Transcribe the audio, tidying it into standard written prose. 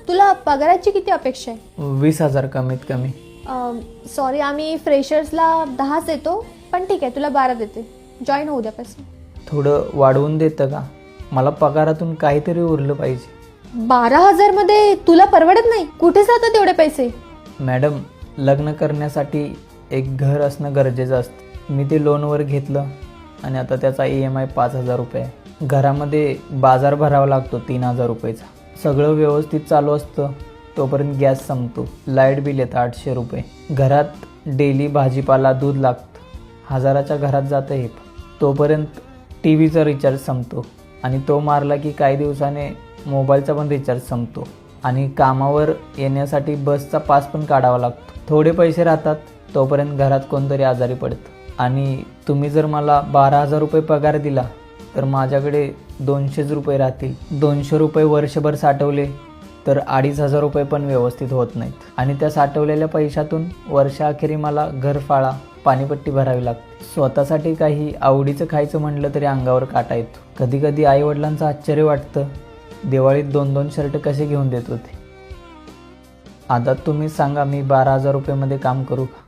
तुला पगाराची किती अपेक्षा आहे? 20,000 कमीत कमी. सॉरी, आम्ही फ्रेशर्सला 10च देतो, पण ठीक आहे तुला 12 देते. जॉईन होऊ द्यापासून. थोडं वाढवून देतं का? मला पगारातून काहीतरी उरलं पाहिजे. 12,000 मध्ये तुला परवडत नाही. कुठे जातात तेवढे पैसे? मॅडम, लग्न करण्यासाठी एक घर असणं गरजेचं असतं. मी ते लोनवर घेतलं आणि आता त्याचा EMI 5,000 रुपये आहे. घरामध्ये बाजार भरावा लागतो 3,000 रुपयेचा. सगळं व्यवस्थित चालू असतं तोपर्यंत गॅस संपतो, लाईट बिल येतं 800 रुपये. घरात डेली भाजीपाला दूध लागतं. 1,000च्या घरात जातं हे. तोपर्यंत TVचा रिचार्ज संपतो आणि तो मारला की काही दिवसाने मोबाईलचा पण रिचार्ज संपतो. आणि कामावर येण्यासाठी बसचा पास पण काढावा लागतो. थोडे पैसे राहतात तोपर्यंत घरात कोणतरी आजारी पडतं. आणि तुम्ही जर मला 12,000 रुपये पगार दिला तर माझ्याकडे 200 रुपये राहतील. 200 रुपये वर्षभर साठवले तर 2,500 रुपये पण व्यवस्थित होत नाहीत. आणि त्या साठवलेल्या पैशातून वर्षाअखेरी मला घरफाळा, पाणीपट्टी भरावी लागते. स्वतःसाठी काही आवडीचं खायचं म्हटलं तरी अंगावर काटा येतो. कधी कधी आईवडिलांचं आश्चर्य वाटतं, दिवाळीत 2-2 शर्ट कसे घेऊन देत होते. आता तुम्ही सांगा, मी 12,000 रुपयेमध्ये काम करू का?